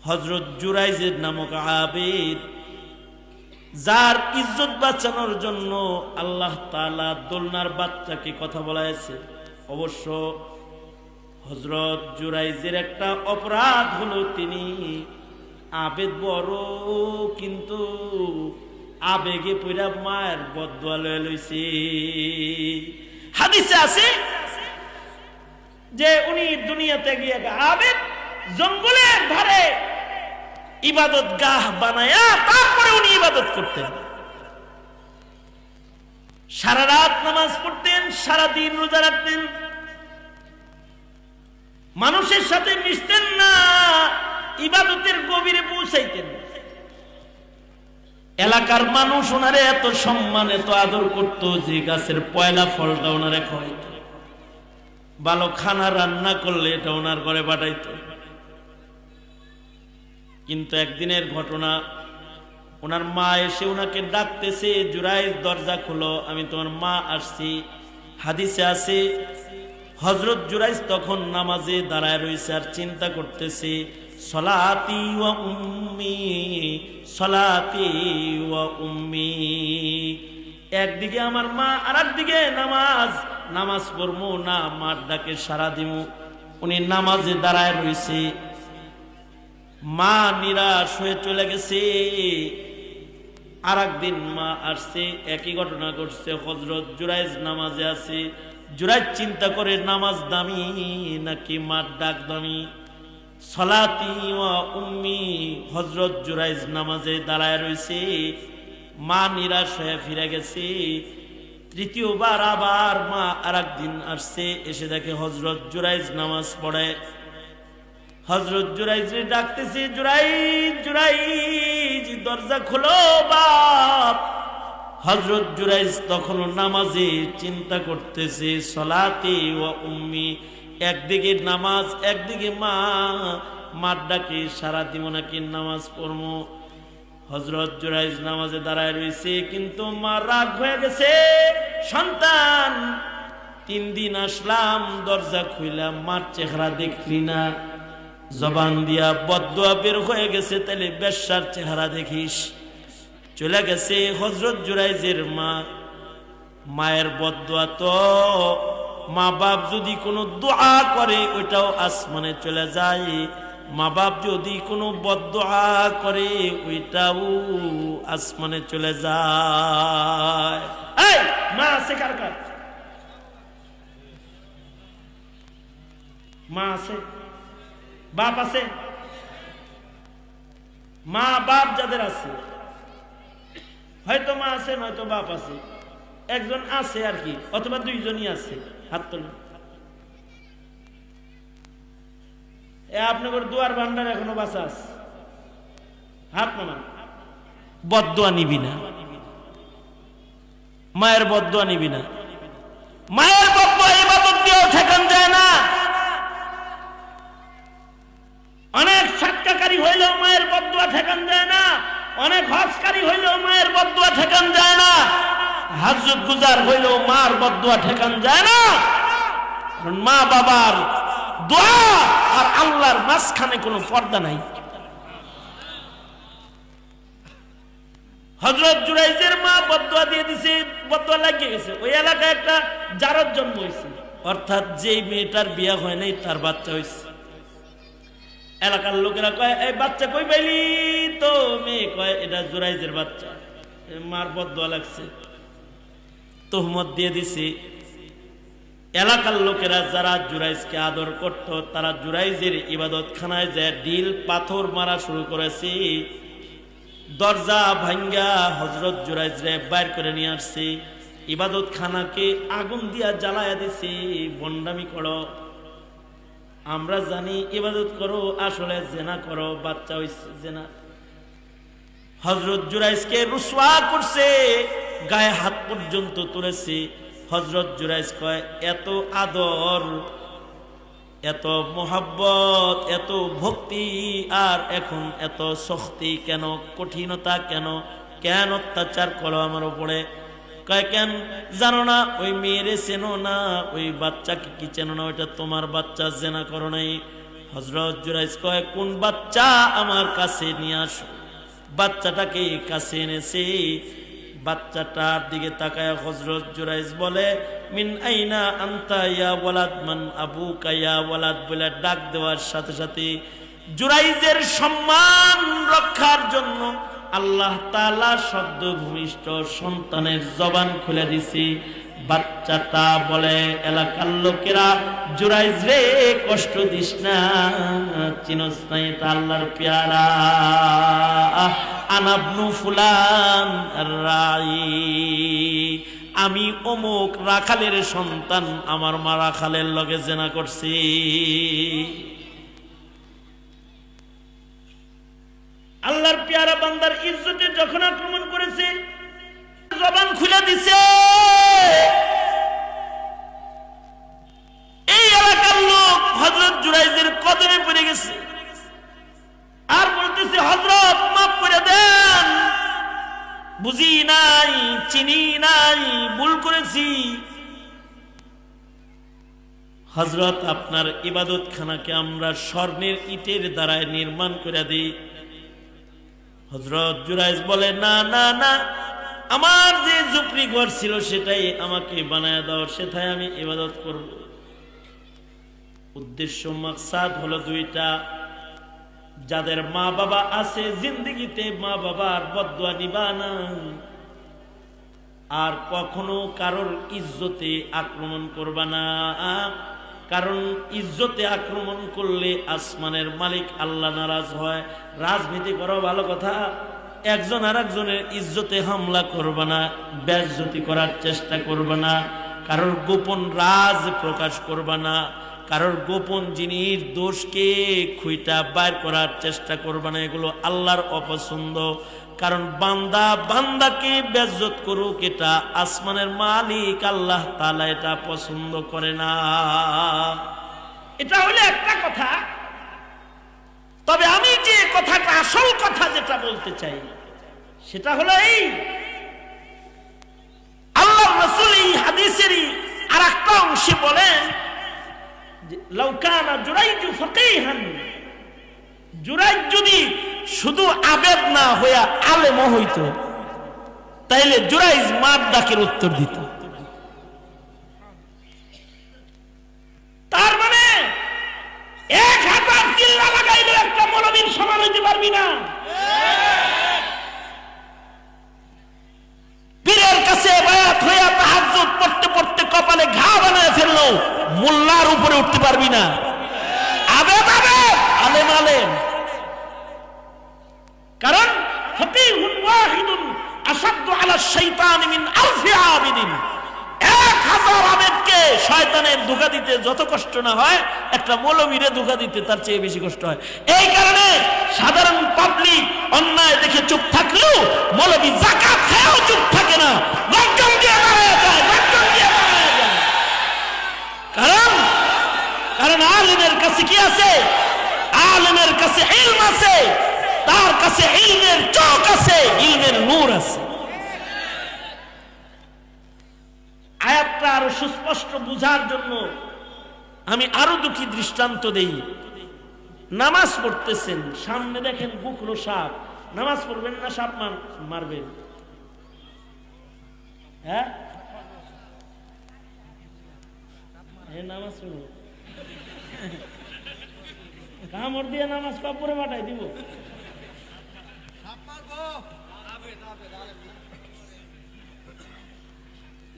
হযরত জুরাইজের নামক আবেদ, যার ইজ্জত বাঁচানোর জন্য আল্লাহ তাআলা দোলনার বাচ্চাকে কথা বলাইছে। অবশ্য হযরত জুরাইজের একটা অপরাধ হলো তিনি আবেদ বড়, কিন্তু আবেগে পইরা মায়ের বদদোয়া লয়ে লইছে। হাদিসে আছে যে উনি দুনিয়াতে গিয়ে আবেদ জঙ্গলের ধারে ইবাদত গাহ বানায়া তারপরে উনি ইবাদত করতেন। সারা রাত নামাজ পড়তেন, সারা দিন রোজা রাখতেন, মানুষের সাথে মিশতেন না, ইবাদতের গভীরে পৌঁছাইতেন। এলাকার মানুষ ওনারে এত সম্মান এত আদর করত যে গাছের পয়লা ফলটা ওনারে খাওয়াইত, ভালো খানা রান্না করলে এটা ওনার ঘরে পাঠাইত। কিন্তু একদিনের ঘটনা, ওনার মা এসে ওনাকে ডাকতেছে, জুরাইজ দরজা খুলো, আমি তোমার মা আসছি। হাদিসে আছে হযরত জুরাইজ তখন নামাজে দাঁড়ায় রয়েছে আর চিন্তা করতেছে, সলাতি ওয়া উম্মি, সলাতি ওয়া উম্মি। একদিকে আমার মা আর একদিকে নামাজ, নামাজ পড়বো না মার ডাকে সারা দিব। উনি নামাজে দাঁড়ায় রয়েছে, মা নিরাশ হয়ে চলে গেছে। আর একদিন মা আসছে, একই ঘটনা ঘটছে। হযরত জুরাইজ নামাজে আছে, জুরাইজ চিন্তা করে নামাজ দামি নাকি মার ডাক দামি। সলাতি ওয়া উম্মি, হযরত জুরাইজ নামাজে দাঁড়ায় রয়েছে, মা নিরাশ হয়ে ফিরে গেছে। তৃতীয়বার আবার মা আর একদিন আসছে, এসে দেখে হযরত জুরাইজ নামাজ পড়ে। হযরত জুরাইজ ডাকতেছে, জুরাইজ জুরাইজ দরজা খোলো বাপ। হযরত জুরাইজ তখন নামাজে চিন্তা করতেছে, সলাতি ওয়া উম্মি, একদিকে নামাজ একদিকে মা, মার ডাকে সারা দিব নাকি নামাজ পড়বো। হযরত জুরাইজ নামাজে দাঁড়ায় রয়েছে, কিন্তু মা রাগ হয়ে গেছে, সন্তান 3 দিন আসলাম, দরজা খুইলাম, মার চেহারা দেখলি না, জবান দিয়া বদদোয়া বের হয়ে গেছে, তাহলে বেশ্যার চেহারা দেখিস। চলে গেছে হযরত জুরাইজের মা। মায়ের বদদোয়া তো, মা বাপ যদি কোনো দোয়া করে ওইটাও আসমানে চলে যায়, মা বাপ যদি কোনো বদদোয়া করে ওইটাও আসমানে চলে যায়। এই মা আছে কার কার? মা আছে, বাপ আছে? মা বাপ যাদের আছে, হয়তো মা আছে নয়তো বাপ আছে, একজন আছে আর কি, অথবা 2 জনই আছে। হাত তোলেন। আপনাদের দুয়ার ভান্ডার এখনো বাঁচা আছে, হাত নামান। বদদোয়া নিবি না, মায়ের বদদোয়া নিবি না। মায়ের বদদোয়া ইবাদত দিয়েও ঠেকান যায় না। অনেক সাক্ষাকারী হইলেও মায়ের বদদোয়া ঠেকান যায় না, অনেক হজকারী হইলেও মায়ের বদদোয়া ঠেকান যায় না, হাজত গুজার হইলেও মার বদদোয়া ঠেকান যায় না। মা বাবার দোয়া আর আল্লাহর মাঝখানে কোনো পর্দা নাই। হযরত জুরাইজের মা বদদোয়া দিয়ে দিছে, বদদোয়া লাগিয়ে গেছে। ওই এলাকায় একটা জারত জন্ম হয়েছে, অর্থাৎ যেই মেয়েটার বিয়া হয় নাই তার বাচ্চা হয়েছে। এলাকার লোকেরা কয়, এই বাচ্চা কই পাইলি? তো মেয়ে কয়, এটা জুরাইজের বাচ্চা, মার বদদোয়া লাগছে, তোহমত দিয়ে দিছে। এলাকার লোকেরা যারা জুরাইজকে আদর করত, তারা জুরাইজের ইবাদত খানায় যায় ঢিল পাথর মারা শুরু করেছে। দরজা ভাঙ্গা হযরত জুরাইজরে বাইর করে নিয়ে আসছে, ইবাদত খানাকে আগুন দিয়া জ্বালায়া দিছে। বন্ডামি করো, আমরা জানি ইবাদত করো, আসলে জেনা করো, বাচ্চা হইছে জেনা। হযরত জুরাইজকে রুসওয়া করছে, গায়ে হাত পর্যন্ত তুলেছে। হযরত জুরাইজ কয়, এত আদর, এত মোহাব্বত, এত ভক্তি, আর এখন এত শক্তি কেন, কঠিনতা কেন, কেন অত্যাচার করো আমার উপরে? কয়, কেন জানো না? ওই মেয়েরে চেনো না, ওই বাচ্চাকে কি চেনো না? ওইটা তোমার বাচ্চা, জেনা করো নাই। হযরত জুরাইজ কয়, কোন বাচ্চা আমার কাছে নিয়ে আসো। বাচ্চাটাকে কাছে এনেছে। বাচ্চাটার দিকে তাকায় হযরত জুরাইজ বলে, মিন আইনা আনতা ইয়া ওয়ালাদ, মান আবুকা ইয়া ওয়ালাদ বলে ডাক দেওয়ার সাথে সাথে জুরাইজের সম্মান রক্ষার জন্য আল্লাহ তাআলা শব্দ ভূমিষ্ঠ সন্তানের জবান খুলে দিছে। বাচ্চাটা বলে, এলাকার লোকেরা, জুরাইজ রে কষ্ট দিস না, চিনস না এটা আল্লাহর পেয়ারা, আনাবনু ফুলান রাই, আমি অমুক রাখালের সন্তান, আমার মা রাখালের লগে জেনা করছি। আল্লাহর পেয়ারা বান্দার ইজ্জতে যখন আক্রমণ করেছে, জবান খুলে দিছে। এই এলাকার লোক হযরত জুরাইজের কদমে পড়ে গেছে আর বলতেছে, হযরত মাফ করে দেন, বুঝি নাই, চিনি নাই, ভুল করেছি। হযরত আপনার ইবাদতখানাকে আমরা স্বর্ণের ইটের দ্বারা নির্মাণ করে দিই। হযরত জুরাইজ বলে, না না না, আমার যে ঝুপড়ি ঘর ছিল সেটাই আমাকে বানায় দাও, সেটাই আমি ইবাদত করব। উদ্দেশ্য মাকসাদ হলো দুইটা। যাদের মা বাবা আছে, জিন্দেগিতে মা বাবার বদদুয়া নিবা না, আর কখনো কারোর ইজ্জতে আক্রমণ করবা না। কারণ ইজ্জতে আক্রমণ করলে আসমানের মালিক আল্লাহ নারাজ হয়। রাজনীতি করো ভালো কথা, একজন আর একজনের ইজ্জতে হামলা করবা না, বেইজ্জতি করার চেষ্টা করবা না, কারোর গোপন রাজ প্রকাশ করবা না, কারোর গোপন জিনিস দোষকে খুইটা বাইর করার চেষ্টা করবা না। এগুলো আল্লাহর অপছন্দ। কারণ বান্দা বান্দাকে বেইজ্জত করুক, এটা আসমানের মালিক আল্লাহ তাআলা এটা পছন্দ করে না। এটা হলো একটা কথা। তবে আমি যে কথাটা, আসল কথা যেটা বলতে চাই, সেটা হলো এই, আল্লাহর রাসূল এই হাদিসেরই আরেকটা অংশে বলেন, লাউ কানা জুরাইজু ফাকিহান, জুরাইজ যদি শুধু আবেদ না হইয়া আলেম হইতো, তাইলে জুরাইজ মার ডাকের উত্তর দিত। তার মানে 1000 চিল্লা লাগাইলে একটা মৌলবীর সমান হইতে পারবি না। পীরের কাছে বায়াত হইয়া তাহাজ্জুদ পড়তে পড়তে কপালে ঘা বানায় ফেললো, মোল্লার উপরে উঠতে পারবি না। আবেদ আবেদ, আলেম আলেম। কারণ ফাকিহুন ওয়াহিদুন আশাদ্দু আলা শাইতান মিন আলফি আবিদিন। 1000 আবেদকে শয়তানের ধোঁকা দিতে যত কষ্ট না হয়, একটা মৌলবীরে ধোঁকা দিতে তার চেয়ে বেশি কষ্ট হয়। এই কারণে সাধারণ পাবলিক অন্যায় দেখে চুপ থাকলেও মৌলবী যাকাত খেয়েও চুপ থাকে না, গর্জন দিয়ে মারা যায়, গর্জন দিয়ে মারা যায়। কারণ আলেমের কাছে কি আছে? আলেমের কাছে ইলম আছে, তার কাছে ইলমের চোখ আছে, ইলমের নূর আছে। আয়াতটা আরো সুস্পষ্ট বুঝার জন্য আমি আরো দুটি দৃষ্টান্ত দেই। নামাজ পড়তেছেন, সামনে দেখেন বুকরো সাপ, নামাজ পড়বেন না সাপ মারবেন? হ্যাঁ, নামাজ পড়ব, কামড় দিয়ে নামাজ কাপড়ে পাঠাই দিব।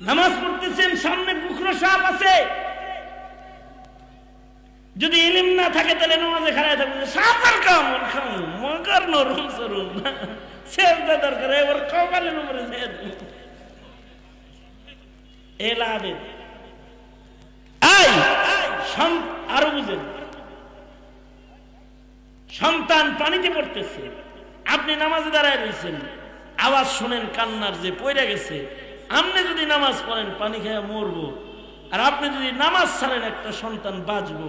নামাজ পড়তেছেন, সামনে বুকরো সাপ আছে, যদি ইলম না থাকে তাহলে নামাজে খাড়ায় থাকবে, সাপের কামড় খাও, মগর নরম সরম সেজদা দরকার, এবার কপালের উপরে এলাবে। আরো বুঝেন, সন্তান পানিতে পড়তেছে, আপনি নামাজে দাঁড়ায় রয়েছেন, আওয়াজ শুনেন কান্নার যে পড়ে গেছে। আপনি যদি নামাজ পড়েন পানি খেয়ে মরবো, আর আপনি যদি নামাজ ছাড়েন একটা সন্তান বাঁচবো।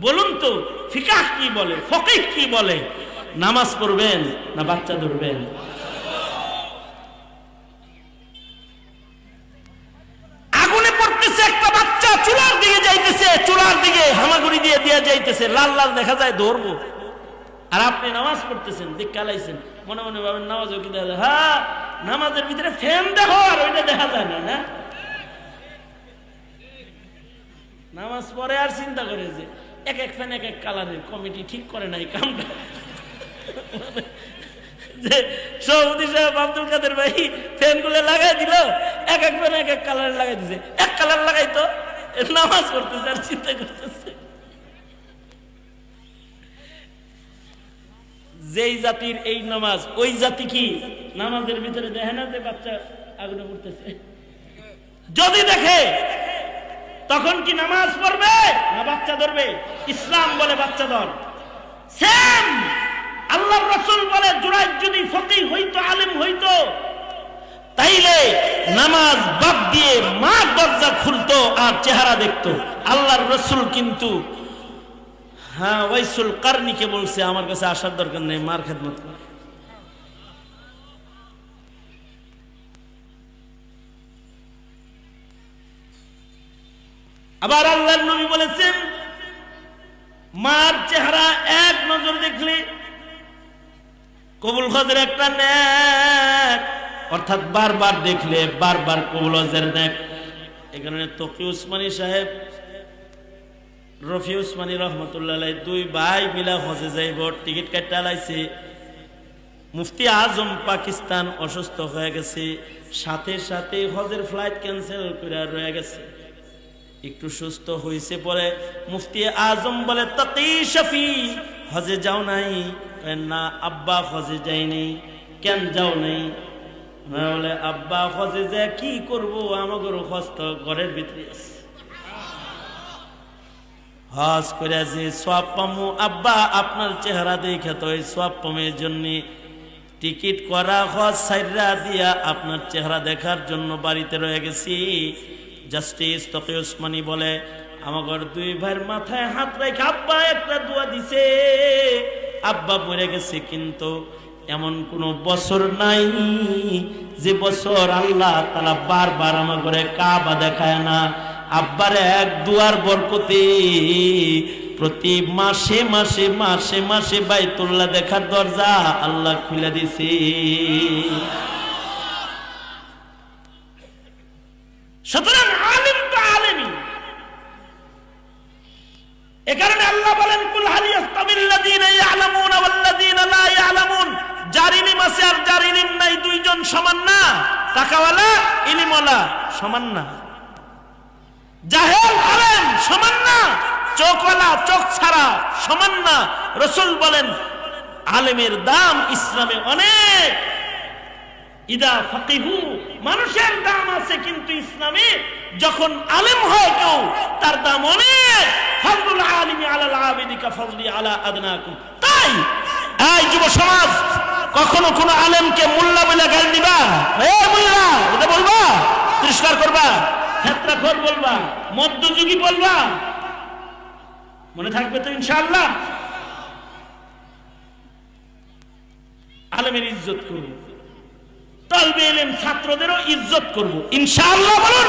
বলুন তো ফিকাহ কি বলে, ফকিহ কি বলে? নামাজ পড়বেন না বাচ্চা ধরবেন? আগুনে পড়তেছে একটা বাচ্চা, চুলার দিকে যাইতেছে, চুলার দিকে হামাগুড়ি দিয়ে আইতেছে, লাল লাল দেখা যায় ধরবো, আর আপনি নামাজ পড়তেছেন, দেখ কালাইছেন, মনে মনে ভাবেন নামাজও কি দেখা যায়? হ্যাঁ, নামাজের ভিতরে ফ্যান দেখো আর ওইটা দেখা যায় না। না, নামাজ পড়ে আর চিন্তা করে যে এক এক ফ্যান এক এক কালারের, কমিটি ঠিক করে নাই কামটা। যে সভাপতি সাহেব আব্দুল কাদের ভাই ফ্যান গুলো লাগাই দিল, এক এক ফ্যান এক এক কালার লাগাই দিছে, এক কালার লাগাইতো, নামাজ পড়তেছে আর চিন্তা করতেছে। যেই জাতির এই নামাজ, ওই জাতি কি নামাজের ভিতরে দেখে না যে বাচ্চা আগুনে পড়তেছে? যদি দেখে তখন কি নামাজ পড়বে না বাচ্চা ধরবে? ইসলাম বলে বাচ্চা ধর। সেম আল্লাহর রাসূল বলে জুরাইজ যদি ফকিহ হইতো, আলেম হইতো, তাইলে নামাজ বাদ দিয়ে মা দরজা খুলতো আর চেহারা দেখতো। আল্লাহর রাসূল কিন্তু হ্যাঁ ওয়াইসুল কারনিকে বলছে আমার কাছে আসার দরকার নেই, মার খেদমত কর। আবার আল্লাহর নবী বলেছেন মার চেহারা এক নজর দেখলে কবুল হজের একটা নেক, অর্থাৎ বারবার দেখলে বারবার কবুল হজের নেক। এই কারণে তকি উসমানী সাহেব, রফি উসমানী রহমতুল্লাহ আলাইহি দুই ভাই মিলা হজে যাইব, টিকিট কাটতে লাইছে। মুফতি আজম পাকিস্তান অসুস্থ হয়ে গেছে, সাথে সাথে হজের ফ্লাইট ক্যান্সেল করে রয়ে গেছে। একটু সুস্থ হয়েছে পরে মুফতি আজম বলে তাকি শফি হজে যাও নাই? না আব্বা হজে যাইনি। কেন যাও নাই? বলে আব্বা হজে যায় কি করবো, আমাদের হজ তো ঘরের ভিতরে আছে। হজ করে যে সওয়াব পামু, আব্বা আপনার চেহারা দেখে তো এই সওয়াব পামের জন্য টিকিট করা হজ সাইরা দিয়া আপনার চেহারা দেখার জন্য বাড়িতে রয়ে গেছি। জাস্টিস তকি উসমানী বলে আমার দুই ভাইয়ের মাথায় হাত রেখে আব্বা একটা দোয়া দিছে, আব্বা মরে গেছে, কিন্তু এমন কোন বছর নাই যে বছর আল্লাহ তাআলা বারবার আমার ঘরে কাবা দেখায় না। আব্বার এক দুয়ার বরকতে প্রতি মাসে মাসে মাসে মাসে বাইতুল্লাহ দেখার দরজা আল্লাহ খুলে দিছে। সুতরাং আলিম তো আলেমই। এ কারণে আল্লাহ বলেন কুল হাল ইয়াস্তামিল্লাযীনা ইয়ালামুনা ওয়াল্লাযীনা লা ইয়ালামুন, যার ইলম আছে আর যার ইলম নাই দুইজন সমান না। টাকাওয়ালা ইলমওয়ালা সমান না, জাহেল আলেম সমান না, চোখওয়ালা চোখ ছাড়া সমান না। রাসূল বলেন আলেমের দাম ইসলামে অনেক। ইদা ফাকিহু, মানুষের দাম আছে কিন্তু ইসলামে যখন আলেম হয় কেউ তার দাম অনেক। ফাজলুল আলিমি আলাল আবিদি কা ফাজলি আলা আদনাকুম। তাই এই যুব সমাজ কখনো কোন আলেমকে মোল্লা বলে গাল দিবা, এ মোল্লা এটা বলবা, তিরস্কার করবা, ফেতরাখোর বলবা, মধ্যযুগী বলবা, মনে থাকবে তো ইনশাআল্লাহ। আলেমের ইজ্জত করব, তালবে ইলম ছাত্রদেরও ইজ্জত করব ইনশাআল্লাহ। বলুন